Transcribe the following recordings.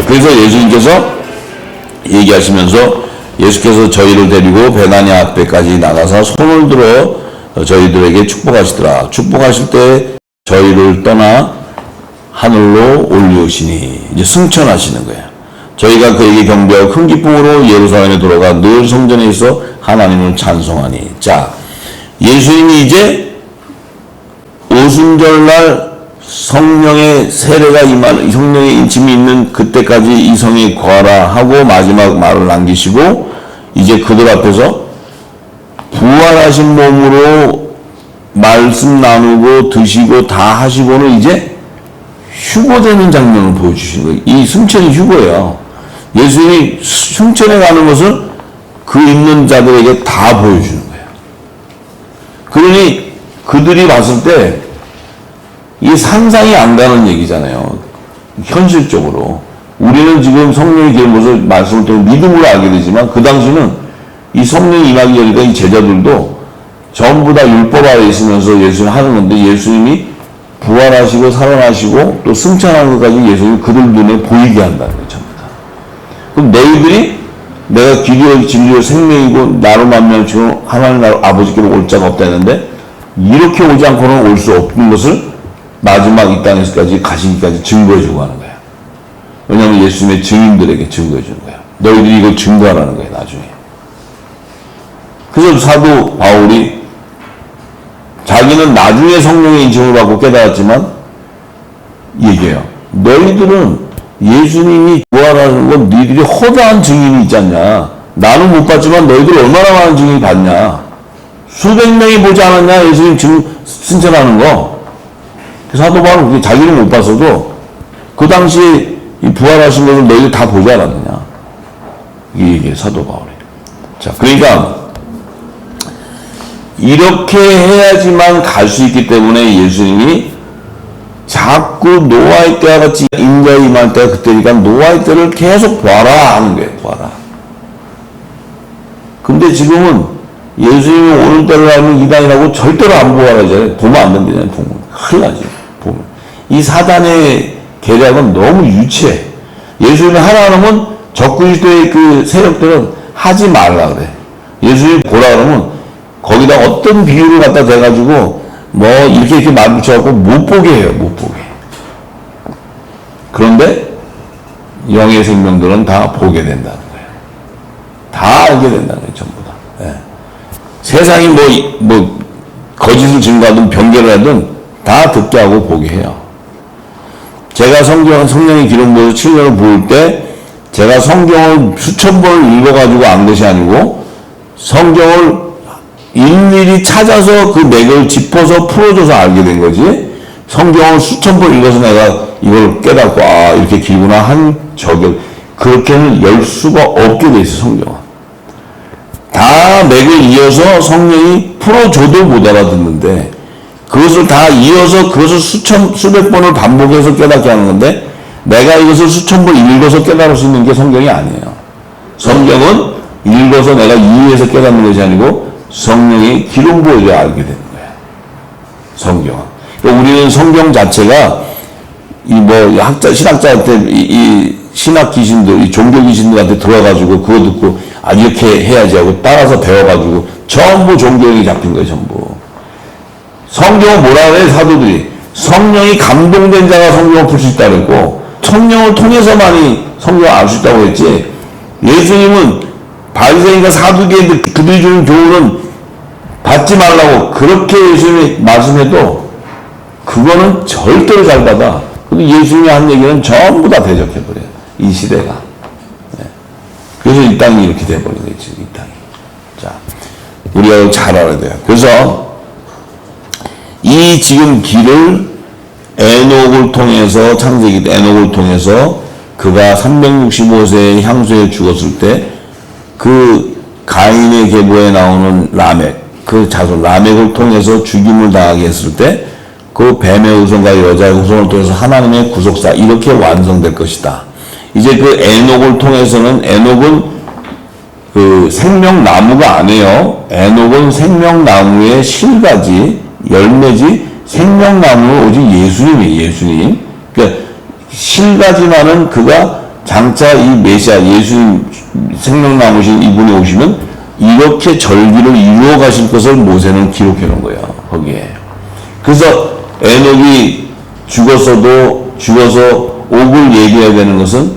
그래서 예수님께서 얘기하시면서 예수께서 저희를 데리고 베다냐 앞에까지 나가서 손을 들어 저희들에게 축복하시더라. 축복하실 때 저희를 떠나 하늘로 올리우시니 이제 승천하시는 거예요. 저희가 그에게 경배하고 큰 기쁨으로 예루살렘에 돌아가 늘 성전에 있어 하나님을 찬송하니. 자, 예수님이 이제 오순절날 성령의 세례가 임하는, 성령의 인침이 있는 그때까지 이 성에 거하라 하고 마지막 말을 남기시고 이제 그들 앞에서 부활하신 몸으로 말씀 나누고 드시고 다 하시고는 이제 휴거되는 장면을 보여주시는 거예요. 이 승천이 휴거예요. 예수님이 승천에 가는 것을 그 있는 자들에게 다 보여주는 거예요. 그러니 그들이 봤을 때 이 상상이 안 가는 얘기잖아요. 현실적으로. 우리는 지금 성령의 기름 것을 말씀을 통해 믿음으로 알게 되지만 그 당시는 이 성령이 임하기 전에 이 제자들도 전부 다 율법 아래 있으면서 예수님 하는 건데 예수님이 부활하시고 살아나시고 또 승천하는 것까지 예수님이 그들 눈에 보이게 한다는 거죠. 그럼 너희들이 내가 길이요 진리요 생명이고 나로 만나면 지금 하나님 나로 아버지께로 올 자가 없다 했는데 이렇게 오지 않고는 올 수 없는 것을 마지막 이 땅에서까지 가시기까지 증거해주고 하는 거야. 왜냐하면 예수님의 증인들에게 증거해주는 거야. 너희들이 이걸 증거하라는 거야 나중에. 그래서 사도 바울이 자기는 나중에 성령의 인침을 받고 깨달았지만 얘기해요. 너희들은 예수님이 부활하는 건 너희들이 허다한 증인이 있지 않냐. 나는 못 봤지만 너희들 얼마나 많은 증인이 봤냐. 수백 명이 보지 않았냐 예수님 승천하는 거. 사도 바울은 자기는 못 봤어도 그 당시에 이 부활하신 것을 너희들 다 보지 않았느냐. 이게 사도 바울이. 자, 그러니까 이렇게 해야지만 갈 수 있기 때문에 예수님이 자꾸 노아의 때와 같이 인자에 임할 때가 그때니까 노아의 때를 계속 봐라 하는 거예요. 봐라. 근데 지금은 예수님이 오는 때를 알면 이단이라고 절대로 안 부활하잖아요. 보면 안 된다잖아요. 보면. 큰일 나지. 보면. 이 사단의 계략은 너무 유치해. 예수님이 하라 그러면 적그리스도의 그 세력들은 하지 말라 그래. 예수님이 보라 그러면 거기다 어떤 비유를 갖다 대가지고 뭐 이렇게 말 붙여갖고 못 보게 해요. 못 보게. 그런데 영의 생명들은 다 보게 된다는 거예요. 다 알게 된다는 거예요. 전부 다. 예. 세상이 뭐 거짓을 증거하든 변개를 하든 다 듣게 하고 보게 해요. 제가 성령의 기름 부어서 7년을 부을 때 제가 성경을 수천 번을 읽어가지고 안 것이 아니고 성경을 일일이 찾아서 그 맥을 짚어서 풀어줘서 알게 된 거지. 성경을 수천 번 읽어서 내가 이걸 깨닫고 아 이렇게 길구나 한 적을 그렇게는 열 수가 없게 돼 있어. 성경은 다 맥을 이어서 성령이 풀어줘도 못 알아듣는데 그것을 다 이어서 그것을 수백 번을 반복해서 깨닫게 하는 건데 내가 이것을 수천 번 읽어서 깨달을 수 있는 게 성경이 아니에요. 성경은 읽어서 내가 이해해서 깨닫는 것이 아니고 성령이 기름 부어줘야 알게 되는 거야. 성경은. 그러니까 우리는 성경 자체가 이 신학자한테 이 신학 귀신들, 이 종교 귀신들한테 들어가지고 그거 듣고 아 이렇게 해야지 하고 따라서 배워가지고 전부 종교형이 잡힌 거예요. 전부. 성경은 뭐라 그래 사도들이 성령이 감동된 자가 성경을 풀 수 있다 그랬고 성령을 통해서만이 성경을 알 수 있다고 했지. 예수님은 바리새인과 사두개인들 그들이 주는 교훈은 받지 말라고 그렇게 예수님이 말씀해도 그거는 절대로 잘 받아. 근데 예수님이 한 얘기는 전부 다 대적해버려요. 이 시대가. 네. 그래서 이 땅이 이렇게 돼버린 거지. 이 땅이. 자, 우리가 잘 알아야 돼요. 그래서 이 지금 길을 에녹을 통해서 창세기 때 에녹을 통해서 그가 365세의 향수에 죽었을 때 그 가인의 계보에 나오는 라멕 그 자손 라멕을 통해서 죽임을 당하게 했을 때 그 뱀의 후손과 여자의 후손을 통해서 하나님의 구속사 이렇게 완성될 것이다. 이제 그 에녹을 통해서는 에녹은 그 생명나무가 아니에요. 에녹은 생명나무의 실가지 열매지 생명나무는 오직 예수님이에요. 예수님. 그러니까 실가지만은 그가 장차 이 메시아 예수님 생명 남으신 이분이 오시면 이렇게 절기를 이루어 가실 것을 모세는 기록해 놓은 거예요. 거기에. 그래서 에녹이 죽어서 옥을 얘기해야 되는 것은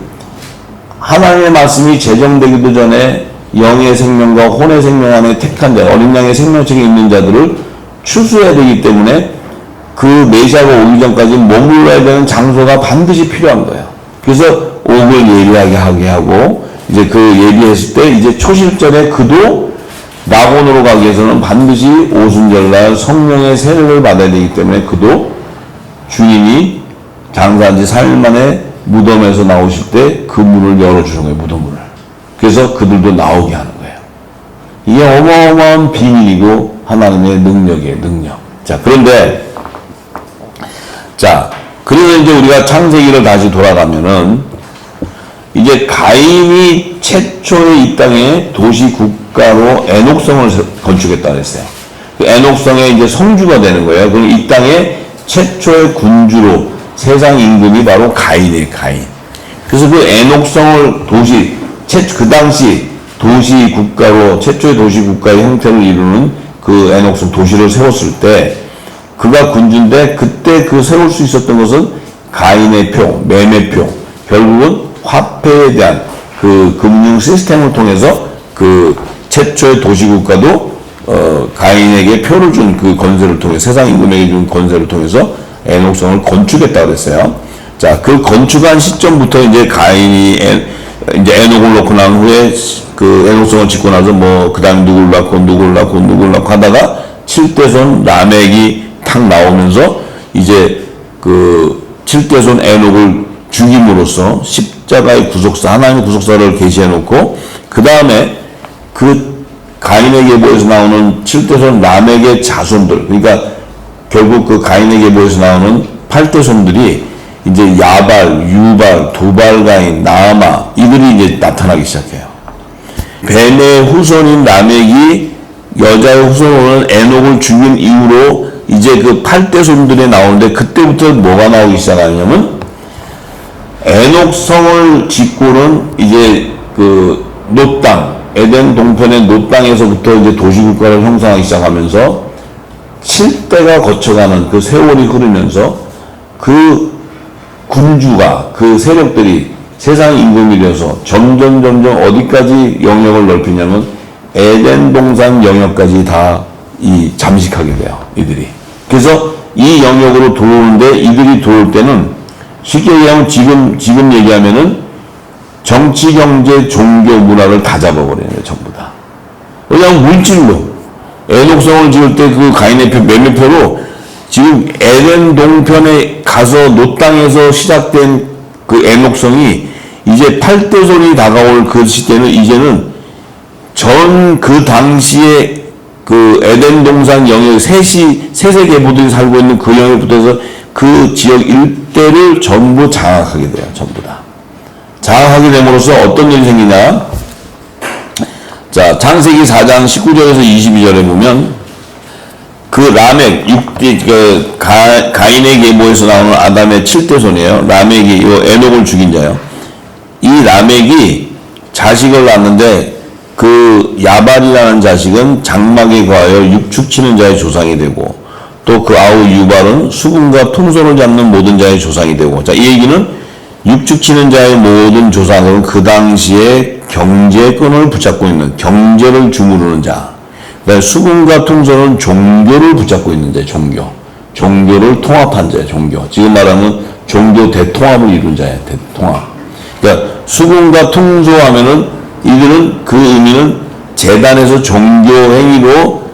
하나님의 말씀이 제정되기도 전에 영의 생명과 혼의 생명 안에 택한 자, 어린 양의 생명책에 있는 자들을 추수해야 되기 때문에 그 메시아가 오기 전까지 머물러야 되는 장소가 반드시 필요한 거예요. 그래서 옥을 예비하게 하게 하고, 이제 그 예비했을 때 이제 초실절에 그도 낙원으로 가기 위해서는 반드시 오순절날 성령의 세례를 받아야 되기 때문에 그도 주인이 장사한 지 4일 만에 무덤에서 나오실 때 그 문을 열어주는 거예요, 무덤문을. 그래서 그들도 나오게 하는 거예요. 이게 어마어마한 비밀이고 하나님의 능력이에요, 능력. 자, 그런데, 자, 그래서 이제 우리가 창세기를 다시 돌아가면은, 이제 가인이 최초의 이 땅에 도시 국가로 에녹성을 건축했다 그랬어요. 그 에녹성의 이제 성주가 되는 거예요. 그럼 이 땅에 최초의 군주로 세상 임금이 바로 가인이에요, 가인. 그래서 그 에녹성을 그 당시 도시 국가로, 최초의 도시 국가의 형태를 이루는 그 에녹성 도시를 세웠을 때, 그가 군주인데, 그때 그 세울 수 있었던 것은 가인의 표, 매매표, 결국은 화폐에 대한 그 금융 시스템을 통해서 그 최초의 도시 국가도 가인에게 표를 준 그 건설을 통해, 세상 임금에게 준 건설을 통해서 에녹성을 건축했다고 그랬어요. 자, 그 건축한 시점부터 이제 가인이 이제 에녹을 놓고 난 후에 그 에녹성을 짓고 나서 뭐 그 다음 누굴 낳고 하다가 7대손 라멕이 탁 나오면서 이제 그 7대손 에녹을 죽임으로써 십자가의 구속사, 하나님의 구속사를 계시해 놓고, 그 다음에 그 가인의 계보에서 나오는 7대손 라멕의 자손들, 그러니까 결국 그 가인의 계보에서 나오는 8대손들이 이제 야발, 유발, 두발 가인, 나아마, 이들이 이제 나타나기 시작해요. 벤의 후손인 라멕이 여자의 후손으로는 에녹을 죽인 이후로 이제 그 8대손들이 나오는데, 그때부터 뭐가 나오기 시작하냐면, 에녹성을 짓고는 이제 그 롯 땅, 에덴 동편의 롯 땅에서부터 이제 도시국가를 형성하기 시작하면서 7대가 거쳐가는 그 세월이 흐르면서 그 군주가, 그 세력들이 세상 임금이 되어서 점점 어디까지 영역을 넓히냐면 에덴 동산 영역까지 다 잠식하게 돼요, 이들이. 그래서 이 영역으로 들어오는데, 이들이 들어올 때는 쉽게 얘기하면 지금 얘기하면은 정치, 경제, 종교, 문화를 다 잡아버리는 거예요, 전부 다. 그냥 물질로. 에녹성을 지을 때 그 가인의 표, 매매표로 지금 에덴 동편에 가서 롯 땅에서 시작된 그 에녹성이 이제 8대손이 다가올 그 시대는 이제는 전 그 당시에 그 에덴 동산 영역 세세 계보들이 살고 있는 그 영역부터 해서 그 지역 일대를 전부 장악하게 돼요. 전부 다. 장악하게 됨으로써 어떤 일이 생기냐? 자, 창세기 4장 19절에서 22절에 보면 그 라멕, 가인의 계보에서 나오는 아담의 7대손이에요. 라멕이 에녹을 죽인 자예요. 이 라멕이 자식을 낳았는데 그 야발이라는 자식은 장막에 거하여 육축치는 자의 조상이 되고, 또 그 아우 유발은 수금과 퉁소를 잡는 모든 자의 조상이 되고. 자, 이 얘기는 육축치는 자의 모든 조상은 그 당시에 경제권을 붙잡고 있는, 경제를 주무르는 자. 그러니까 수금과 퉁소는 종교를 붙잡고 있는 자예요. 종교를 통합한 자예요. 종교. 지금 말하면 종교 대통합을 이룬 자예요. 대통합. 그러니까 수금과 퉁소하면은 이들은 그 의미는 재단에서 종교 행위로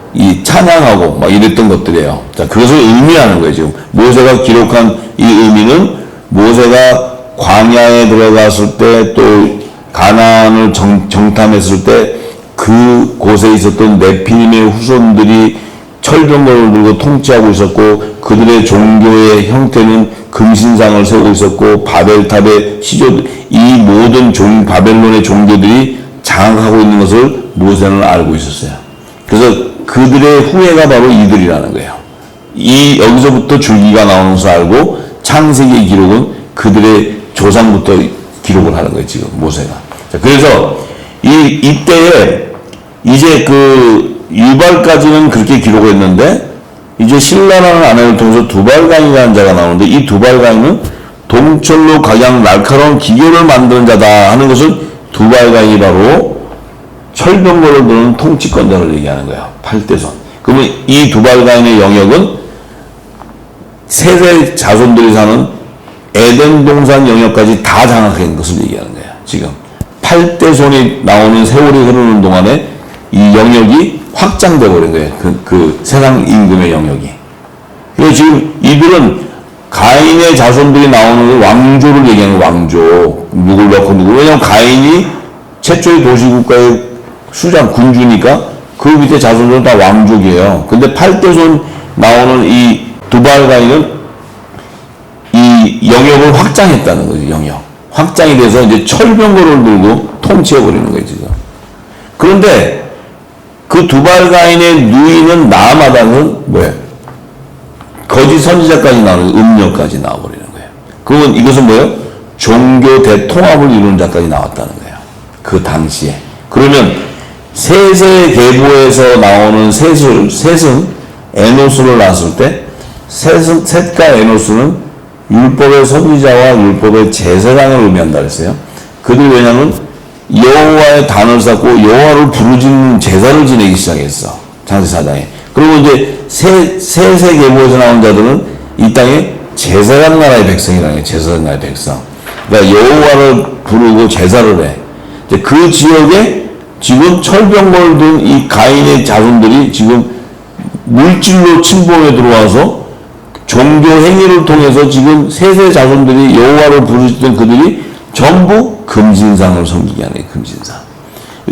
찬양하고 막 이랬던 것들이에요. 자, 그것을 의미하는 거예요. 지금 모세가 기록한 이 의미는 모세가 광야에 들어갔을 때, 또 가나안을 정탐했을 때 그 곳에 있었던 네피림의 후손들이 철병거를 들고 통치하고 있었고, 그들의 종교의 형태는 금신상을 세우고 있었고, 바벨탑의 시조들, 이 모든 바벨론의 종교들이 장악하고 있는 것을 모세는 알고 있었어요. 그래서 그들의 후예가 바로 이들이라는 거예요. 여기서부터 줄기가 나오는 것을 알고, 창세기 기록은 그들의 조상부터 기록을 하는 거예요, 지금 모세가. 자, 그래서 이때에 이제 그 유발까지는 그렇게 기록했는데 이제 신라라는 아내를 통해서 두발가인이라는 자가 나오는데 이 두발가인은 동철로 각양 날카로운 기교를 만드는 자다 하는 것은 두발가인이 바로 철병거를 드는 통치권자를 얘기하는 거야. 8대손. 그러면 이 두발가인의 영역은 세세 자손들이 사는 에덴 동산 영역까지 다 장악한 것을 얘기하는 거야. 지금 8대손이 나오는 세월이 흐르는 동안에 이 영역이 확장돼 버린 거예요. 그 세상 임금의 영역이. 그래서 지금 이들은 가인의 자손들이 나오는 왕조를 얘기하는 왕조. 누굴 넣고 누굴. 왜냐하면 가인이 최초의 도시국가의 수장, 군주니까 그 밑에 자손들은 다 왕족이에요. 근데 8대손 나오는 이 두발가인은 이 영역을 확장했다는 거죠, 영역. 확장이 돼서 이제 철병거를 들고 통치해버리는 거예요, 지금. 그런데 그 두발가인의 누이는 나아마다는 뭐예요? 거짓 선지자까지 나오는 음녀까지 나와버리는 거예요. 그건 이것은 뭐예요? 종교 대통합을 이루는 자까지 나왔다는 거예요. 그 당시에. 그러면 세세계보에서 나오는 셋은 에노스를 낳았을 때 셋과 에노스는 율법의 선지자와 율법의 제사장을 의미한다 그랬어요. 그들이 왜냐하면 여호와의 단을 쌓고 여호와를 부르짖는 제사를 지내기 시작했어. 창세기 4장에. 그리고 이제 세세계보에서 나온 자들은 이 땅에 제사장 나라의 백성이라는 거예요. 제사장 나라의 백성. 그러니까 여호와를 부르고 제사를 해. 이제 그 지역에 지금 철병거를 든 이 가인의 자손들이 지금 물질로 침범에 들어와서 종교 행위를 통해서 지금 세세 자손들이 여호와를 부르짖던 그들이 전부 금신상을 섬기게 하네. 금신상.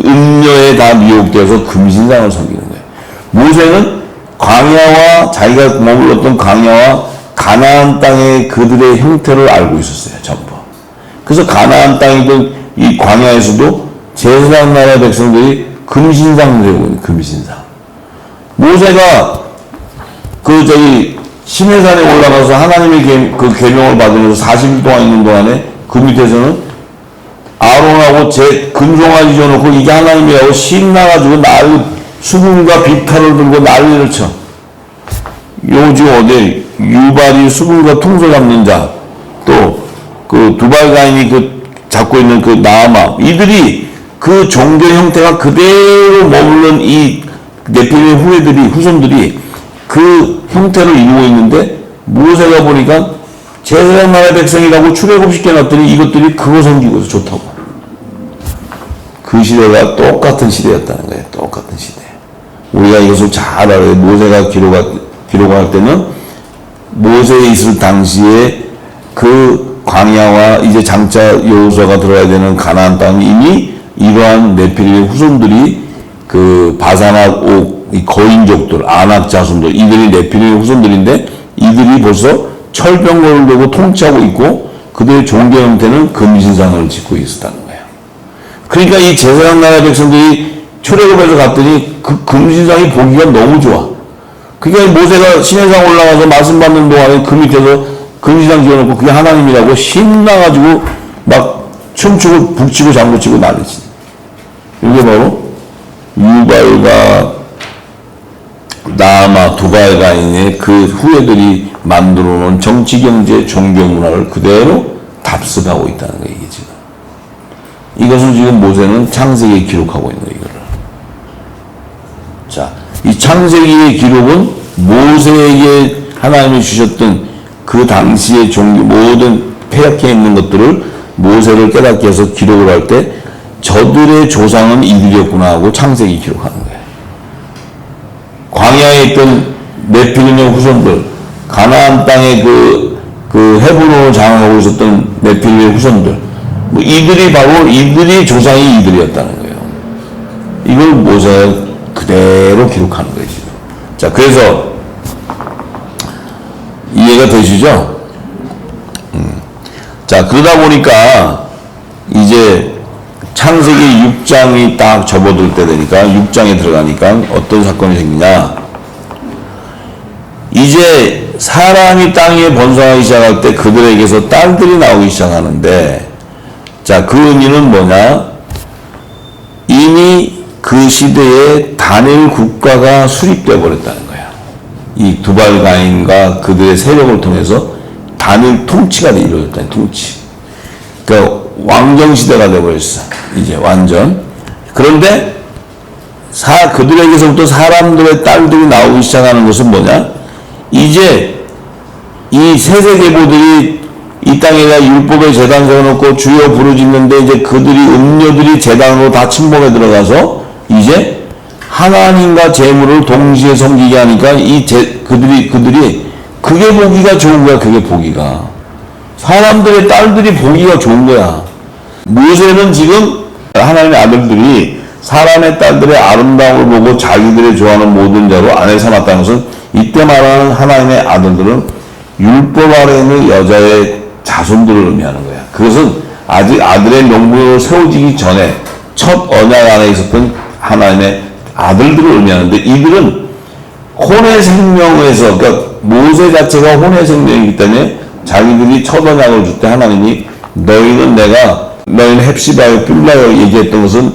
음녀에 다 미혹되어서 금신상을 섬기는 거예요. 모세는 광야와 자기가 머물렀던 광야와 가나안 땅의 그들의 형태를 알고 있었어요. 전부. 그래서 가나안 땅이든 이 광야에서도 제사장 나라의 백성들이 금신상을 세우고 있는 금신상. 모세가 시내산에 올라가서 하나님의 그 계명을 받으면서 40일 동안 있는 동안에 그 밑에서는 아론하고 금송아지 줘놓고 이게 하나님이라고 신나가지고 수금과 비탈을 들고 난리를 쳐. 요즘 어디 유발이 수금과 통소 잡는 자, 또 그 두발가인이 잡고 있는 그 나아마, 이들이 그 종교 형태가 그대로 머무른 이 네필림의 후손들이 그 형태를 이루고 있는데 모세가 보니까 제사장 나라의 백성이라고 출애굽시켜 놨더니 이것들이 그거 섬기고서 좋다고. 그 시대가 똑같은 시대였다는 거예요. 똑같은 시대. 우리가 이것을 잘 알아요. 모세가 기록할 때는 모세에 있을 당시에 그 광야와 이제 장차 여호수아가 들어가야 되는 가나안 땅이 이미 이러한 네필림의 후손들이 그 바산악 옥, 이 거인족들, 아낙 자손들, 이들이 네필림의 후손들인데 이들이 벌써 철병거를 들고 통치하고 있고 그들의 종교 형태는 금신상을 짓고 있었다는 거예요. 그러니까 이 제사장 나라의 백성들이 출애굽에서 갔더니 그 금신상이 보기가 너무 좋아. 그러니까 모세가 시내산 올라가서 말씀 받는 동안에 그 밑에서 금신상 지어놓고 그게 하나님이라고 신나가지고 막 춤추고 북치고 장구치고 난리지. 이게 바로 유발과 나아마 두발가인의 그 후예들이 만들어 놓은 정치, 경제, 종교 문화를 그대로 답습하고 있다는 거예요, 이게 지금. 이것을 지금 모세는 창세기에 기록하고 있는 거예요, 이거를. 자, 이 창세기의 기록은 모세에게 하나님이 주셨던 그 당시의 종교, 모든 폐역해 있는 것들을 모세를 깨닫게 해서 기록을 할 때 저들의 조상은 이들이었구나 하고 창세기 기록하는 거예요. 광야에 있던 네필림의 후손들, 가나안 땅의 그 헤브론을 장악하고 있었던 네필림의 후손들, 이들이 조상이 이들이었다는 거예요. 이걸 모세가 그대로 기록하는 거예요, 지금. 자, 그래서 이해가 되시죠? 자, 그러다 보니까 이제 창세기 6장이 딱 접어들 때 되니까 6장에 들어가니까 어떤 사건이 생기냐. 이제 사람이 땅에 번성하기 시작할 때 그들에게서 딸들이 나오기 시작하는데 자, 그 의미는 뭐냐? 이미 그 시대에 단일 국가가 수립되어 버렸다는 거야. 이 두발가인과 그들의 세력을 통해서 단일 통치가 이루어졌다는 통치. 그러니까 왕정시대가 되어버렸어. 이제 완전. 그런데 그들에게서부터 사람들의 딸들이 나오기 시작하는 것은 뭐냐? 이제 이 세세계보들이 이 땅에다 율법의 제단 세워놓고 주여 부르짖는데 이제 그들이 음료들이 제단으로 다 침범해 들어가서 이제 하나님과 재물을 동시에 섬기게 하니까 그들이 그게 보기가 좋은 거야. 그게 보기가 사람들의 딸들이 보기가 좋은 거야. 모세는 지금 하나님의 아들들이 사람의 딸들의 아름다움을 보고 자기들의 좋아하는 모든 자로 아내 삼았다는 것은 이때 말하는 하나님의 아들들은 율법 아래에 있는 여자의 자손들을 의미하는 거야. 그것은 아직 아들의 명분으로 세워지기 전에 첫 언약 안에 있었던 하나님의 아들들을 의미하는데, 이들은 혼의 생명에서, 그러니까 모세 자체가 혼의 생명이기 때문에 자기들이 첫 언약을 줄 때 하나님이 너희는 헵시바요 빌라요 얘기했던 것은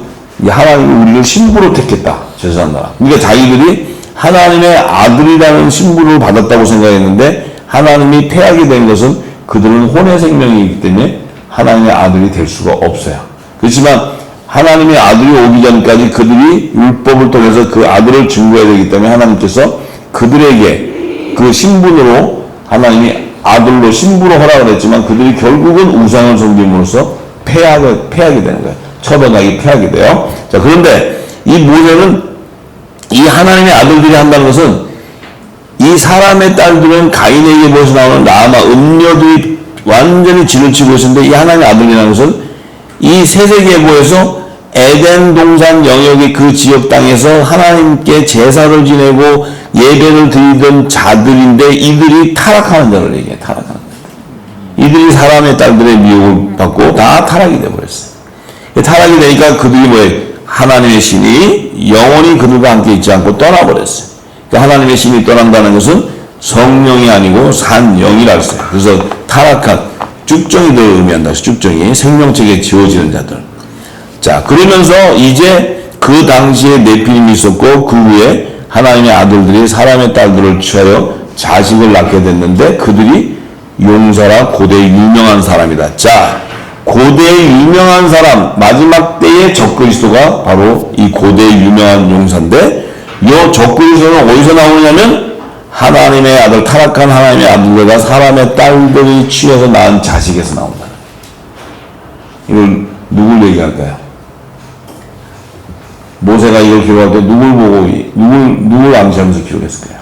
하나님이 우리를 신부로 택했다. 제사장 나라. 그러니까 자기들이 하나님의 아들이라는 신부를 받았다고 생각했는데 하나님이 폐하게 된 것은 그들은 혼의 생명이기 때문에 하나님의 아들이 될 수가 없어요. 그렇지만 하나님의 아들이 오기 전까지 그들이 율법을 통해서 그 아들을 증거해야 되기 때문에 하나님께서 그들에게 그 신분으로 하나님이 아들로 신부로 허락을 했지만 그들이 결국은 우상을 섬김으로써 폐하게 되는 거예요. 첫 언약이 폐하게 돼요. 자, 그런데 이 모세는 이 하나님의 아들들이 한다는 것은 이 사람의 딸들은 가인에게 벌써 나오는 라마 음녀들이 완전히 진을 치고 있었는데 이 하나님의 아들이라는 것은 이 세세계보에서 에덴 동산 영역의 그 지역 땅에서 하나님께 제사를 지내고 예배를 드리던 자들인데 이들이 타락하는 자를 얘기해. 타락하는 자들. 이들이 사람의 딸들의 미혹을 받고 다 타락이 되어버렸어요. 타락이 되니까 그들이 뭐예요? 하나님의 신이 영원히 그들과 함께 있지 않고 떠나버렸어요. 그러니까 하나님의 신이 떠난다는 것은 성령이 아니고 산영이라 했어요. 그래서 타락한 쭉정이들을 의미한다. 쭉정이 생명책에 지워지는 자들. 자, 그러면서 이제 그 당시에 네피림이 있었고 그 후에 하나님의 아들들이 사람의 딸들을 취하여 자식을 낳게 됐는데 그들이 용사라 고대의 유명한 사람이다. 자, 고대의 유명한 사람, 마지막 때의 적그리스도가 바로 이 고대의 유명한 용사인데 이 적그리스도는 어디서 나오냐면 하나님의 아들, 타락한 하나님의 아들들과 사람의 딸들이 취해서 낳은 자식에서 나온다. 이걸 누굴 얘기할까요? 모세가 이걸 기록할 때 누굴 암시하면서 기록했을까요?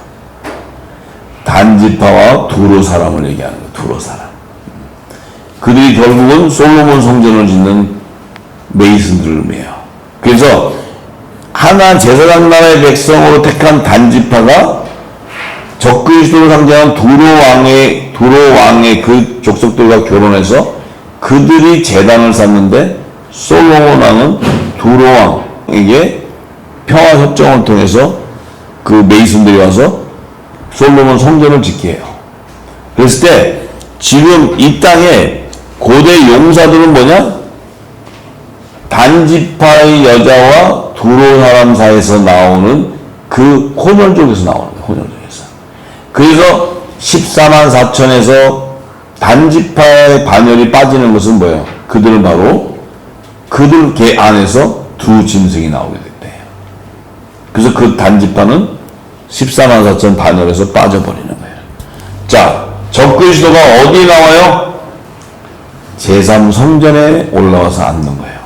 단지파와 두로 사람을 얘기하는 거예요. 두로 사람. 그들이 결국은 솔로몬 성전을 짓는 메이슨들을 의미해요. 그래서 하나 제사장 나라의 백성으로 택한 단지파가 적그리스도를 상징한 두로 왕의 그 족속들과 결혼해서 그들이 제단을 쌓는데 솔로몬 왕은 두로 왕에게 평화 협정을 통해서 그 메이슨들이 와서 솔로몬 성전을 짓게 해요. 그랬을 때 지금 이 땅에 고대 용사들은 뭐냐? 단지파의 여자와 두로 사람 사이에서 나오는 그 혼혈족에서 나오는 거예요. 혼혈족에서. 그래서 14만 4천에서 단지파의 반열이 빠지는 것은 뭐예요? 그들은 바로 그들 개 안에서 두 짐승이 나오게 됐대요. 그래서 그 단지파는 14만 4천 반열에서 빠져버리는 거예요. 자, 적그리스도가 어디에 나와요? 제3성전에 올라와서 앉는 거예요.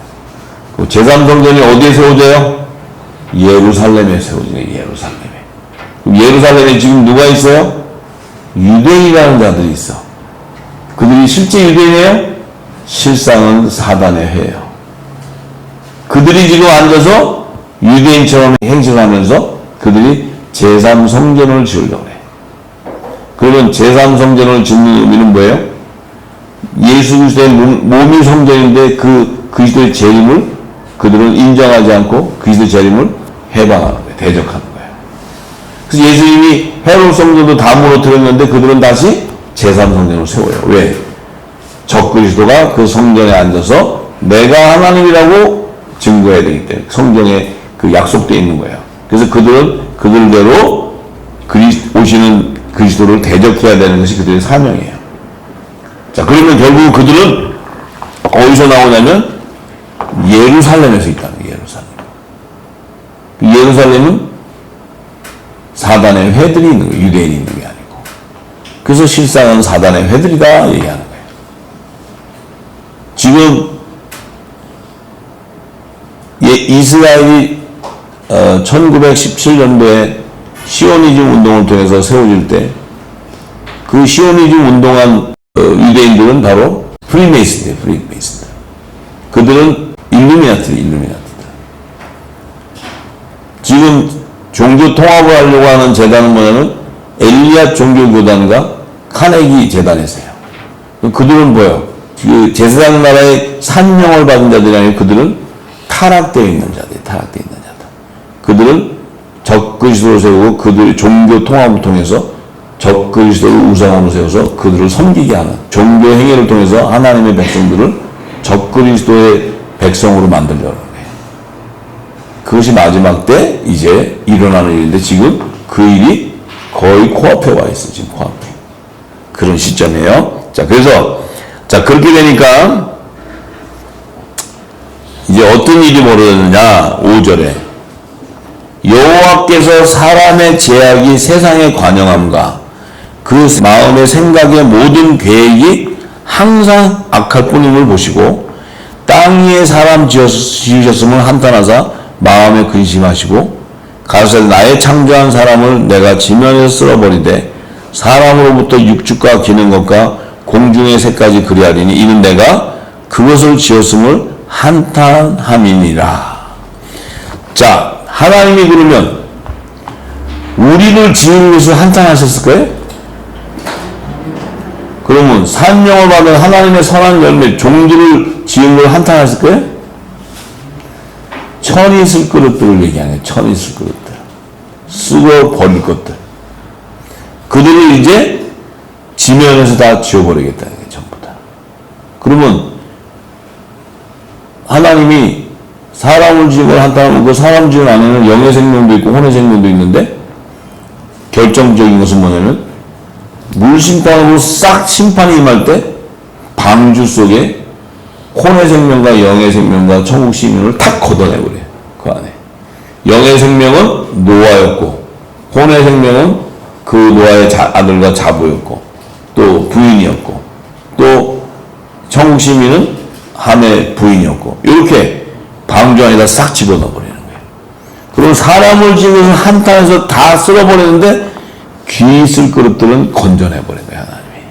그 제3성전이 어디에 세워져요? 예루살렘에 세워져요. 예루살렘에. 그럼 예루살렘에 지금 누가 있어요? 유대인이라는 자들이 있어. 그들이 실제 유대인이에요? 실상은 사단의 회예요. 그들이 지금 앉아서 유대인처럼 행실하면서 그들이 제3성전을 지으려고 해요. 그러면 제3성전을 짓는 의미는 뭐예요? 예수 그리스도의 몸이 성전인데 그 그리스도의 재림을 그들은 인정하지 않고 그리스도의 재림을 해방하는 거예요. 대적하는 거예요. 그래서 예수님이 헤롯 성전도 다 무너뜨렸는데 그들은 다시 제3성전을 세워요. 왜? 적그리스도가 그 성전에 앉아서 내가 하나님이라고 증거해야 되기 때문에 성경에 그 약속되어 있는 거예요. 그래서 그들은 그들대로 오시는 그리스도를 대적해야 되는 것이 그들의 사명이에요. 자, 그러면 결국 그들은 어디서 나오냐면 예루살렘에서 있다는 거예요. 예루살렘은 사단의 회들이 있는 거예요. 유대인이 있는 게 아니고. 그래서 실상은 사단의 회들이다 얘기하는 거예요. 지금 이스라엘이 1917년도에 시오니즘 운동을 통해서 세워질 때 그 시오니즘 운동한 유대인들은 바로 프리메이슨이에요. 프리메이슨. 그들은 일루미나티다. 지금 종교 통합을 하려고 하는 재단은 뭐냐면 엘리앗 종교교단과 카네기 재단에서요. 그들은 뭐예요? 그 제사장 나라의 산명을 받은 자들이 아니고 그들은 타락되어 있는 자들, 타락되어 있는 자들. 그들은 적그리스도를 세우고 그들의 종교 통합을 통해서 적그리스도를 우상으로 세워서 그들을 섬기게 하는 종교 행위를 통해서 하나님의 백성들을 적그리스도의 백성으로 만들려고 해요. 그것이 마지막 때 이제 일어나는 일인데 지금 그 일이 거의 코앞에 와 있어요. 지금 코앞에. 그런 시점이에요. 자, 그래서 자, 그렇게 되니까 이제 어떤 일이 벌어졌느냐? 5절에 여호와께서 사람의 죄악이 세상에 관영함과 그 마음의 생각의 모든 계획이 항상 악할 뿐임을 보시고 땅 위에 사람 지으셨음을 한탄하사 마음에 근심하시고 가로되 나의 창조한 사람을 내가 지면에서 쓸어버리되 사람으로부터 육축과 기는 것과 공중의 새까지 그리하리니 이는 내가 그것을 지었음을 한탄함이니라. 자, 하나님이 그러면 우리를 지은 것을 한탄하셨을까요? 그러면 산명을 받은 하나님의 선한 열매 종들을 지은 걸 한탄하셨을까요? 천이 쓸 그릇들을 얘기하네요. 천이 쓸 그릇들. 쓰고 버릴 것들. 그들을 이제 지면에서 다 지워버리겠다는 게 전부 다. 그러면 하나님이 사람을 지은 걸 한탄하고 그 사람 지은 안에는 영의 생명도 있고 혼의 생명도 있는데 결정적인 것은 뭐냐면 물심판으로 싹 심판이 임할 때 방주 속에 혼의 생명과 영의 생명과 천국 시민을 탁 걷어내버려요. 그 안에. 영의 생명은 노아였고 혼의 생명은 그 노아의 아들과 자부였고 또 부인이었고 또 천국 시민은 함의 부인이었고 이렇게 방주 안에다 싹 집어넣어버리는 거예요. 그럼 사람을 지으면서 한탄해서 다 쓸어버리는데 귀 쓸 그릇들은 건져내버린 거예요. 하나님이.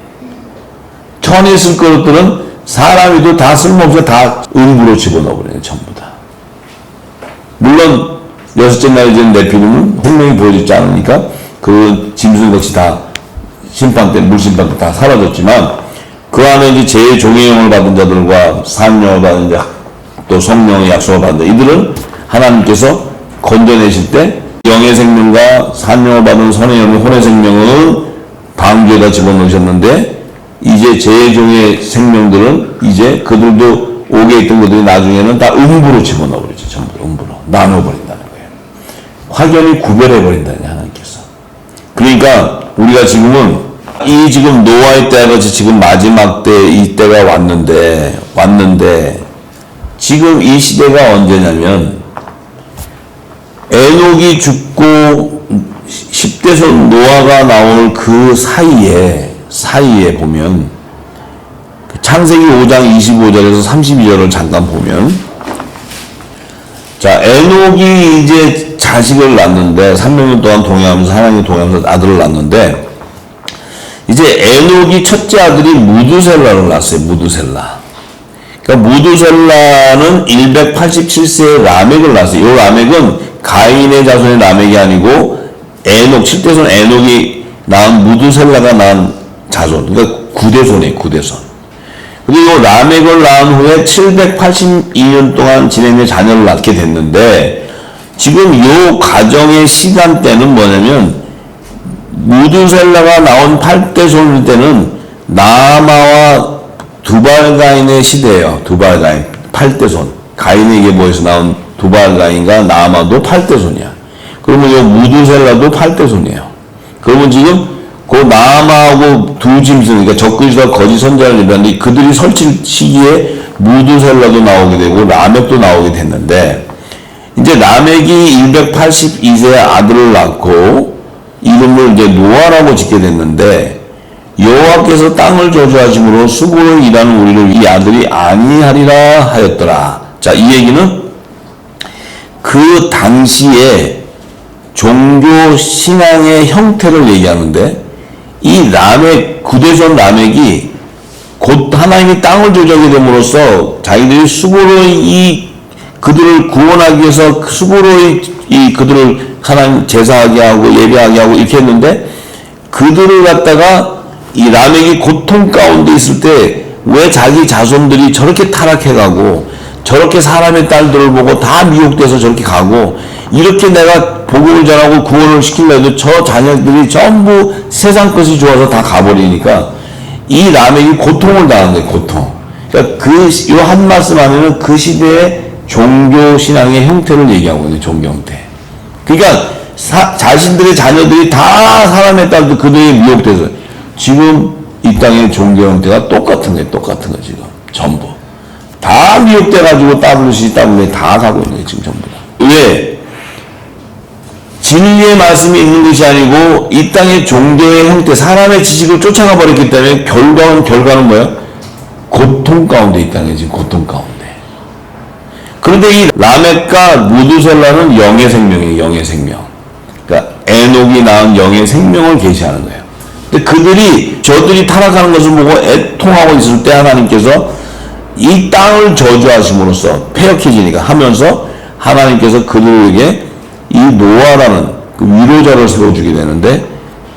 천이 쓸 그릇들은 사람이도 다 쓸모없이 다 음부로 집어넣어버려요. 전부 다. 물론 여섯째 날에 이제 네피림은 생명이 보여지지 않으니까 그 짐승 역시 다 심판 때 물심판 때 다 사라졌지만 그 안에 이제 제 종의 영을 받은 자들과 산영을 받은 자 또 성령의 약속을 받은 자 이들은 하나님께서 건져내실 때 영의 생명과 산영을 받은 선의 영의 혼의 생명은 방주에다 집어넣으셨는데 이제 제 종의 생명들은 이제 그들도 옥에 있던 것들이 나중에는 다 음부로 집어넣어버리죠. 전부 음부로 나눠버린다는 거예요. 확연히 구별해버린다는 거예요. 하나님께서. 그러니까 우리가 지금은 이 지금 노아의 때와 같이 지금 마지막 때 이 때가 왔는데 지금 이 시대가 언제냐면 에녹이 죽고 10대손 노아가 나올 그 사이에 보면 창세기 5장 25절에서 32절을 잠깐 보면 자 에녹이 이제 자식을 낳는데 300년 동안 동행하면서 하나님과 동행하면서 아들을 낳는데 이제 에녹이 첫째 아들이 무두셀라를 낳았어요. 무두셀라. 그러니까 무두셀라는 187세의 라멕을 낳았어요. 이 라멕은 가인의 자손의 라멕이 아니고 에녹 7대손 에녹이 낳은 무두셀라가 낳은 자손. 그러니까 9대손이에요. 9대손. 그리고 라멕을 낳은 후에 782년 동안 진행된 자녀를 낳게 됐는데 지금 이 가정의 시간대는 뭐냐면 무두셀라가 나온 8대손일 때는 나아마와 두발가인의 시대예요. 두발가인. 8대손. 가인에게 뭐에서 나온 두발가인과 나아만도 8대손이야. 그러면 이 무두셀라도 8대손이에요. 그러면 지금 그 나아마하고 두 짐승, 그러니까 적그리스도와 거짓 선자를 얘기하는데 그들이 설칠 시기에 무두셀라도 나오게 되고 라멕도 나오게 됐는데, 이제 라멕이 182세에 아들을 낳고 이름을 이제 노아라고 짓게 됐는데, 여호와께서 땅을 저주하심으로 수고로 일하는 우리를 이 아들이 아니하리라 하였더라. 자, 이 얘기는 그 당시에 종교 신앙의 형태를 얘기하는데, 이 라멕, 구대손 라멕이 곧 하나님이 땅을 저주하게 됨으로써 자기들이 수고로 그들을 구원하기 위해서 수고로 그들을 하나님 제사하게 하고 예배하게 하고 이렇게 했는데, 그들을 갖다가 이 라멕이 고통 가운데 있을 때 왜 자기 자손들이 저렇게 타락해가고 저렇게 사람의 딸들을 보고 다 미혹돼서 저렇게 가고, 이렇게 내가 복음을 전하고 구원을 시키려 해도 저 자녀들이 전부 세상 것이 좋아서 다 가버리니까 이 라멕이 고통을 당한 거예요. 고통. 그러니까 이 한 말씀 안에는 그 시대의 종교 신앙의 형태를 얘기하고 있는 종교 형태. 그러니까 자신들의 자녀들이 다 사람의 딸들 그들이 미혹돼서 지금 이 땅의 종교 형태가 똑같은 거예요. 똑같은 거 지금 전부 다 미혹돼가지고 WC, WA 다 가고 있는 거예요. 지금 전부 다. 왜? 진리의 말씀이 있는 것이 아니고 이 땅의 종교의 형태, 사람의 지식을 쫓아가 버렸기 때문에 결과는 뭐예요? 고통 가운데 있다는 거예요. 지금 고통 가운데. 그런데 이 라멕과 무두셀라는 영의 생명이에요. 영의 생명. 그러니까 에녹이 낳은 영의 생명을 계시하는 거예요. 근데 저들이 타락하는 것을 보고 애통하고 있을 때 하나님께서 이 땅을 저주하심으로써 폐역해지니까 하면서 하나님께서 그들에게 이 노아라는 그 위로자를 세워주게 되는데,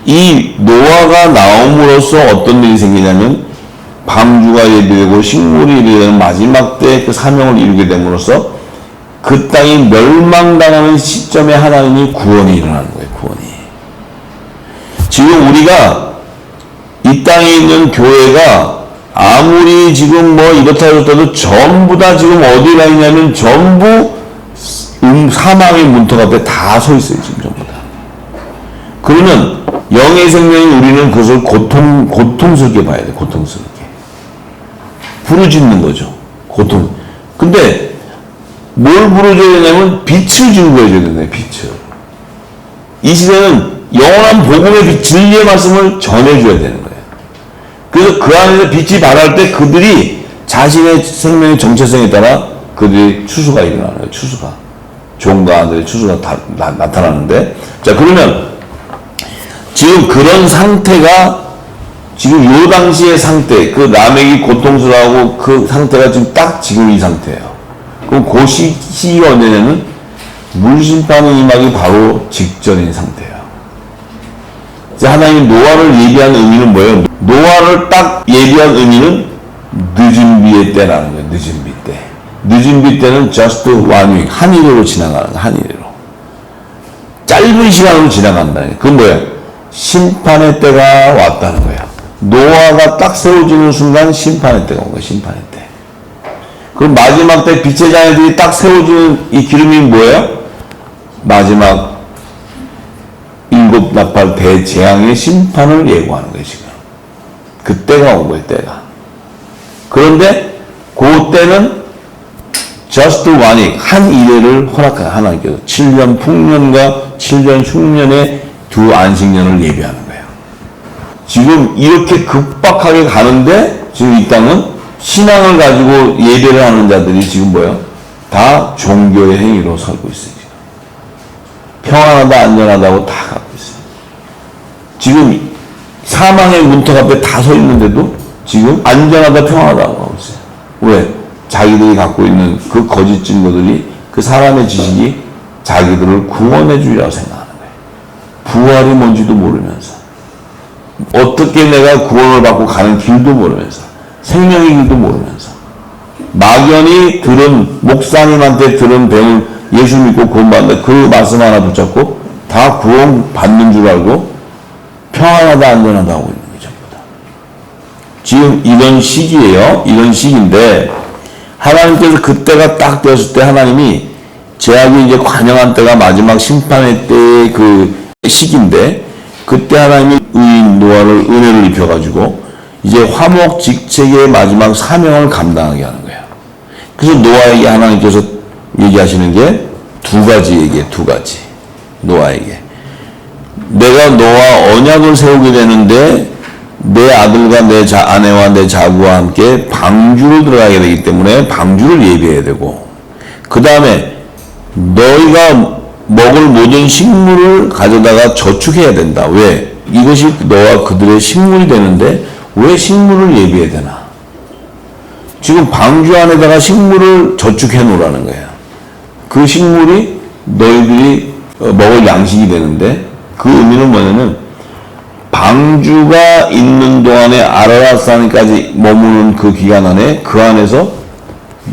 이 노아가 나옴으로써 어떤 일이 생기냐면 방주가 예비되고 식물이 예비되는 마지막 때 그 사명을 이루게 됨으로써 그 땅이 멸망당하는 시점에 하나님이 구원이 일어나는 거예요. 구원이. 지금 우리가 이 땅에 있는 교회가 아무리 지금 뭐 이렇다 저렇다도 전부 다 지금 어디가 있냐면 전부 사망의 문턱 앞에 다 서 있어요. 지금 전부 다. 그러면 영의 생명이 우리는 그것을 고통스럽게 봐야 돼. 고통스럽게. 부르짖는 거죠. 고통. 근데 뭘 부르짖어야 되냐면 빛을 증거해줘야 된다. 빛을. 이 시대는 영원한 복음의 빛, 진리의 말씀을 전해줘야 되는 거예요. 그래서 그 안에서 빛이 발할 때 그들이 자신의 생명의 정체성에 따라 그들이 추수가 일어나는 거예요. 추수가. 종과 아들의 추수가 나타나는데, 자, 그러면 지금 그런 상태가 지금 요 당시의 상태, 그 라멕이 고통스러워하고 그 상태가 지금 딱 지금 이 상태예요. 그럼 그 시기가 언제냐면 물심판이 임하기 바로 직전인 상태예요. 이제 하나님 노아를 예비한 의미는 뭐예요? 노아를 딱 예비한 의미는 늦은 비의 때라는 거예요. 늦은 비 때. 늦은 비 때는 just one week, 한 일으로 지나가는 거예요. 한 일으로. 짧은 시간으로 지나간다는 거예요. 그건 뭐예요? 심판의 때가 왔다는 거예요. 노아가 딱 세워지는 순간 심판의 때가 온 거예요. 심판의 때. 그럼 마지막 때 빛의 자녀들이 딱 세워지는 이 기름이 뭐예요? 마지막 일곱 나팔 대재앙의 심판을 예고하는 거예요. 지금. 그때가 온 거예요. 때가. 그런데 그 때는 just one week, 한 일회를 허락한 하나님께서 7년 풍년과 7년 흉년의 두 안식년을 예비하는 거예요. 지금 이렇게 급박하게 가는데 지금 이 땅은 신앙을 가지고 예배를 하는 자들이 지금 뭐예요? 다 종교의 행위로 살고 있어요. 지금. 평안하다 안전하다고 다 갖고 있어요. 지금 사망의 문턱 앞에 다 서 있는데도 지금 안전하다 평안하다고 하고 있어요. 왜? 자기들이 갖고 있는 그 거짓 증거들이 그 사람의 지식이 자기들을 구원해 주리라고 생각하는 거예요. 부활이 뭔지도 모르면서, 어떻게 내가 구원을 받고 가는 길도 모르면서, 생명의 길도 모르면서, 막연히 목사님한테 들은 배운 예수 믿고 구원받는다 그 말씀 하나 붙잡고 다 구원 받는 줄 알고 평안하다 안전하다 하고 있는 거죠. 지금 이런 시기예요. 이런 시기인데 하나님께서 그때가 딱 되었을 때 하나님이 제약이 이제 관영한 때가 마지막 심판의 때의 그 시기인데 그때 하나님이 의인 노아를 은혜를 입혀가지고 이제 화목직책의 마지막 사명을 감당하게 하는 거예요. 그래서 노아에게 하나님께서 얘기하시는 게 두 가지. 노아에게. 내가 너와 언약을 세우게 되는데 내 아들과 내 아내와 내 자구와 함께 방주를 들어가게 되기 때문에 방주를 예비해야 되고 그 다음에 너희가 먹을 모든 식물을 가져다가 저축해야 된다. 왜? 이것이 너와 그들의 식물이 되는데 왜 식물을 예비해야 되나? 지금 방주 안에다가 식물을 저축해 놓으라는 거예요. 그 식물이 너희들이 먹을 양식이 되는데 그 의미는 뭐냐면 방주가 있는 동안에 아라랏산까지 머무는 그 기간 안에 그 안에서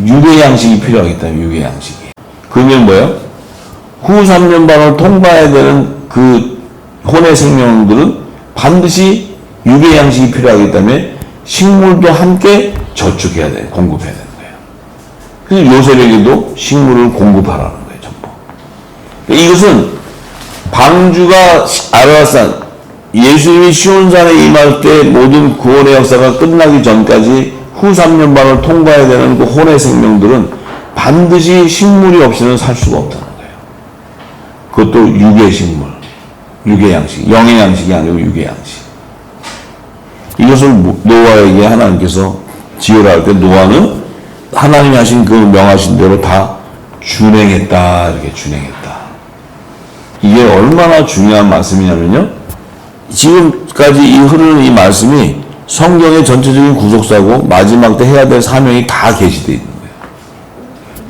육의 양식이 필요하기 때문에 육의 양식이. 그 의미는 뭐예요? 후 3년 반을 통과해야 되는 그 혼의 생명들은 반드시 육의 양식이 필요하기 때문에 식물도 함께 저축해야 돼, 공급해야 되는 거예요. 그래서 요셉에게도 식물을 공급하라는 거예요, 전부. 이것은 방주가 아라랏산, 예수님이 시온산에 임할 때 모든 구원의 역사가 끝나기 전까지 후 3년 반을 통과해야 되는 그 혼의 생명들은 반드시 식물이 없이는 살 수가 없다는 거예요. 그것도 육의 식물, 육의 양식, 영의 양식이 아니고 육의 양식. 이것을 노아에게 하나님께서 지으라 할 때 노아는 하나님이 하신 그 명하신 대로 다 준행했다. 이렇게 준행했다. 이게 얼마나 중요한 말씀이냐면요. 지금까지 이 흐르는 이 말씀이 성경의 전체적인 구속사고 마지막 때 해야 될 사명이 다 게시되어 있는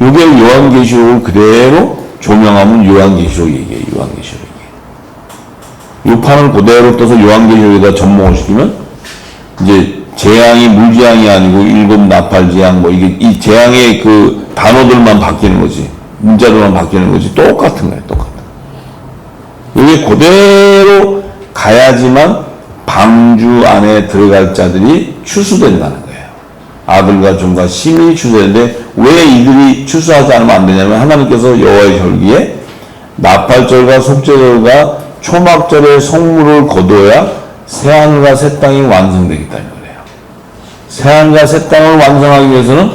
거예요. 이게 요한계시록을 그대로 조명하면 요한계시록 얘기예요. 요한계시록 얘기. 이 판을 그대로 떠서 요한계시록에다 접목을 시키면 이제 재앙이 물재앙이 아니고 일곱 나팔재앙 뭐 이게 이 재앙의 그 단어들만 바뀌는 거지 문자들만 바뀌는 거지 똑같은 거예요. 똑같은. 이게 그대로 가야지만 방주 안에 들어갈 자들이 추수된다는 거예요. 아들과 종과 심이 추수되는데 왜 이들이 추수하지 않으면 안 되냐면 하나님께서 여호와의 절기에 나팔절과 속죄절과 초막절의 성물을 거둬야 새하늘과 새 땅이 완성되기 때문에 그래요. 새하늘과 새 땅을 완성하기 위해서는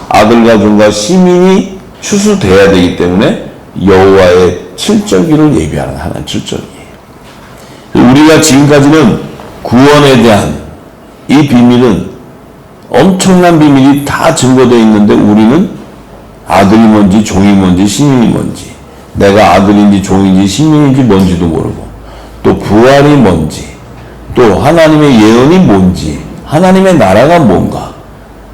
아들과 종과 시민이 추수돼야 되기 때문에 여호와의 칠절기를 예비하는 하나님 칠절기. 우리가 지금까지는 구원에 대한 이 비밀은 엄청난 비밀이 다 증거되어 있는데 우리는 아들이 뭔지 종이 뭔지 시민이 뭔지 내가 아들인지 종인지 시민인지 뭔지도 모르고 또 부활이 뭔지 또 하나님의 예언이 뭔지 하나님의 나라가 뭔가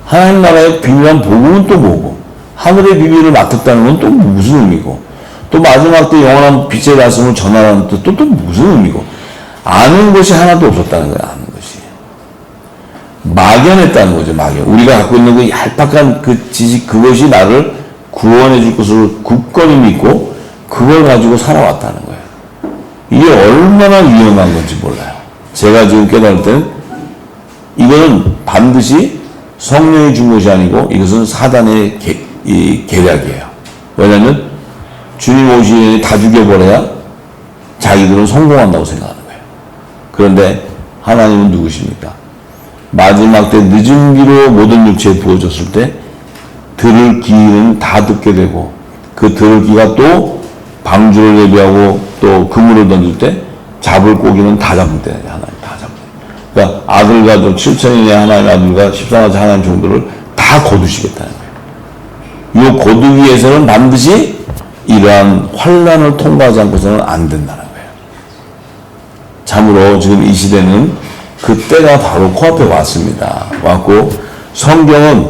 하나님 나라의 비밀한 복음은 또 뭐고 하늘의 비밀을 맡았다는 건 또 무슨 의미고 또 마지막 때 영원한 빛의 말씀을 전하라는 뜻도 또 무슨 의미고 아는 것이 하나도 없었다는 거야. 아는 것이 막연했다는 거죠. 막연. 우리가 갖고 있는 그 얄팍한 그 지식 그것이 나를 구원해 줄 것을 굳건히 믿고 그걸 가지고 살아왔다는 거예요. 이게 얼마나 위험한 건지 몰라요. 제가 지금 깨달을 때는 이거는 반드시 성령이 준 것이 아니고 이것은 사단의 계략이에요. 왜냐하면 주님 오시니 다 죽여버려야 자기들은 성공한다고 생각하는 거예요. 그런데 하나님은 누구십니까? 마지막 때 늦은 비로 모든 육체에 부어졌을 때 들을 귀는 다 듣게 되고 그 들을 귀가 또 방주를 예비하고 또 그물을 던질 때 잡을 고기는 다 잡을 때 하나님 다 잡을 때. 그러니까 아들과 좀 7천인의 하나님 아들과 14가지 하나님 종들을 다 거두시겠다는 거예요. 이 거두기 위해서는 반드시 이러한 환란을 통과하지 않고서는 안 된다는 거예요. 참으로 지금 이 시대는 그때가 바로 코앞에 왔습니다. 왔고 성경은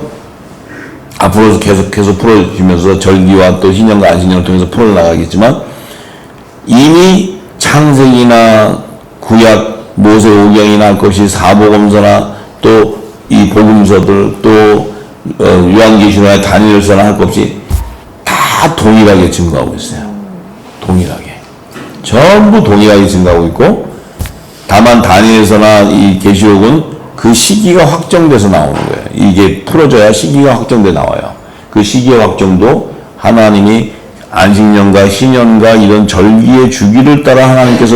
앞으로 계속 풀어지면서 절기와 또 신령과 안신령을 통해서 풀어나가겠지만 이미 창세기나 구약 모세오경이나 할 것이 사복음서나 또 이 복음서들 또 요한계시록이나 다니엘서나 할 것 없이 다 동일하게 증거하고 있어요. 동일하게. 전부 동일하게 증거하고 있고 다만 다니엘서나 이 계시록은 그 시기가 확정돼서 나오는 거예요. 이게 풀어져야 시기가 확정돼 나와요. 그 시기의 확정도 하나님이 안식년과 신년과 이런 절기의 주기를 따라 하나님께서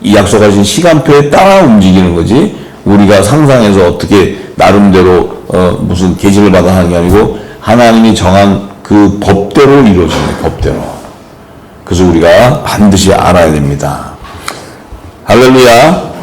이 약속하신 시간표에 따라 움직이는 거지, 우리가 상상해서 어떻게 나름대로 무슨 계시를 받아 하는 게 아니고 하나님이 정한 그 법대로 이루어지는 거예요. 법대로. 그래서 우리가 반드시 알아야 됩니다. 할렐루야.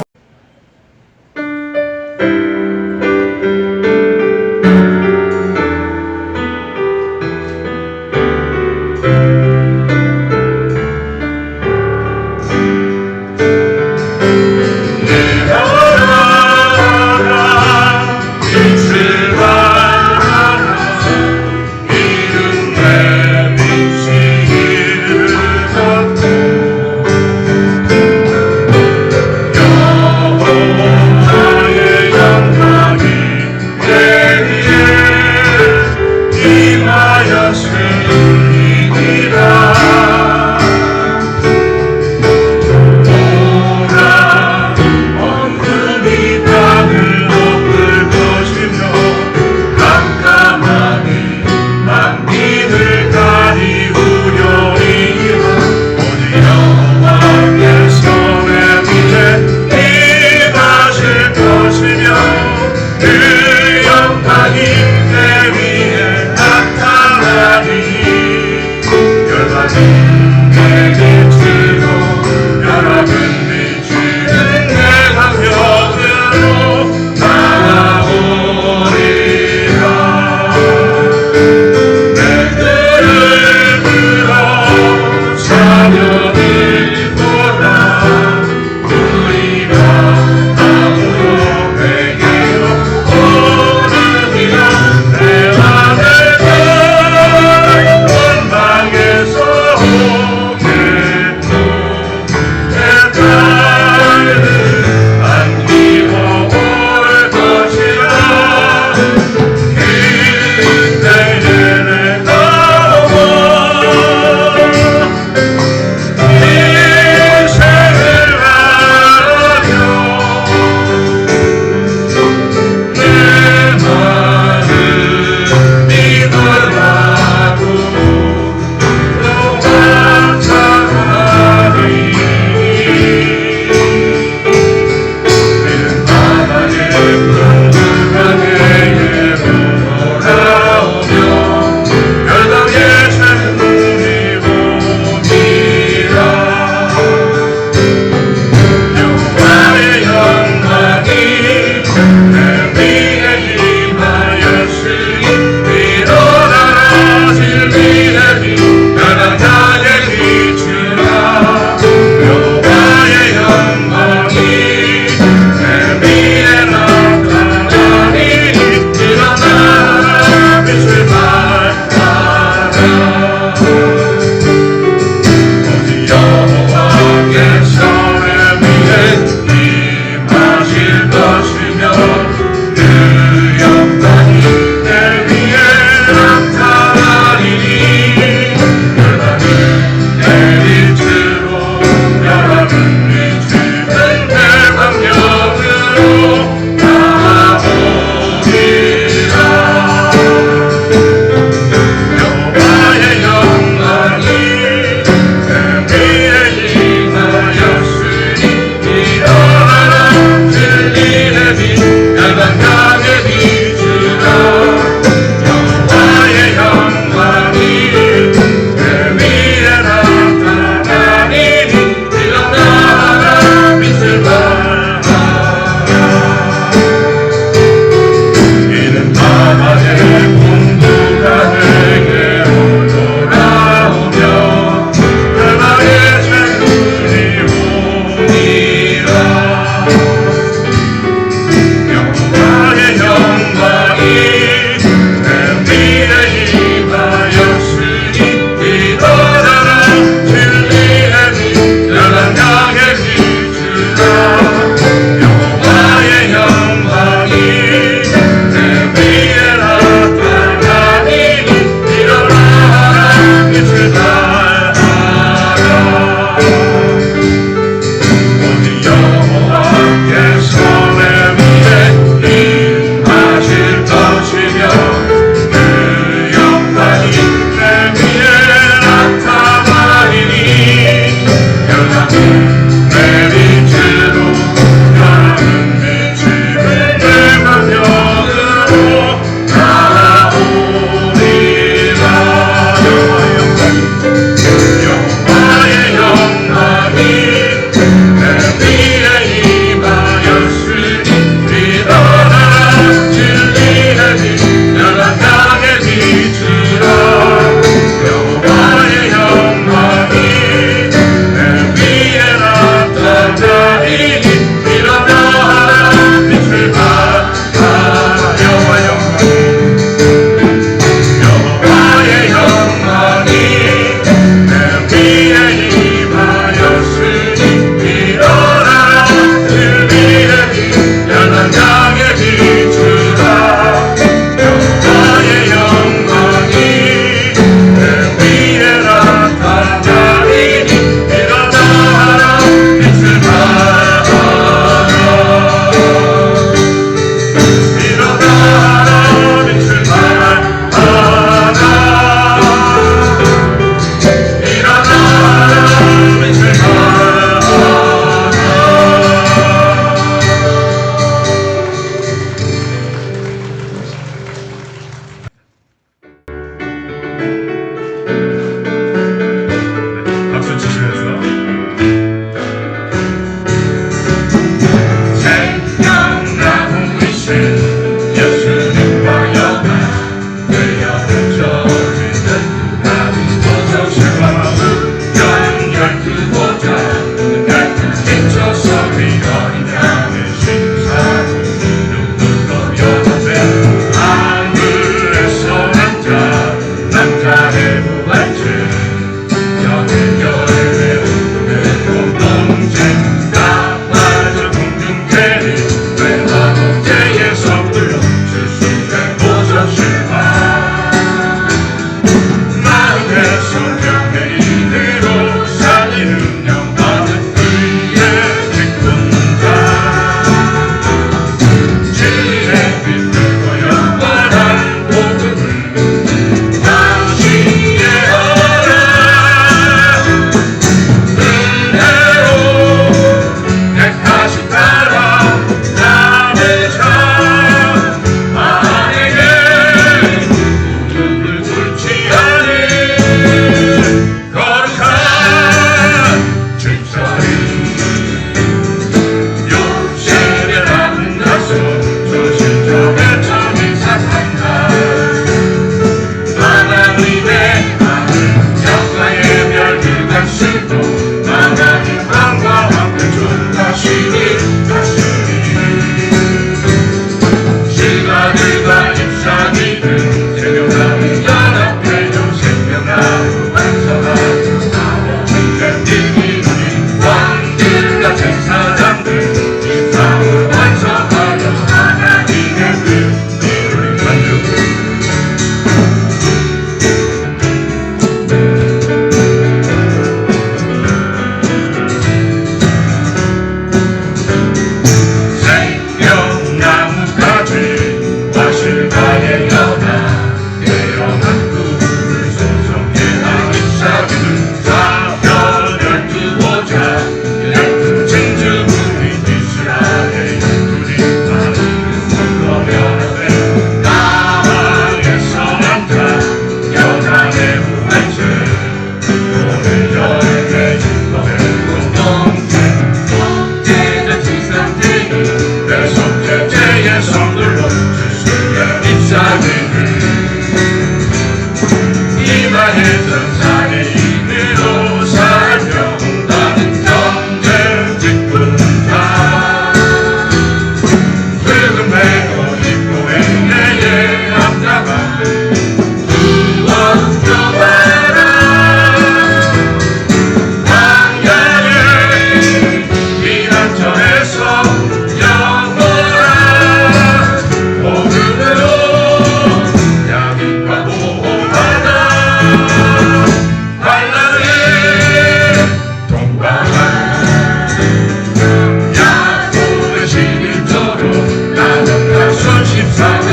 주 전사인으로 살며 나는 경제 직분자 붉은 매고 입고 앵내의 남자가 두원교회라 광야의 비난처에서 영원한 복음으로 양육과 보호받아 환란을 통과한 야곱의 11조로 나는 나선 14년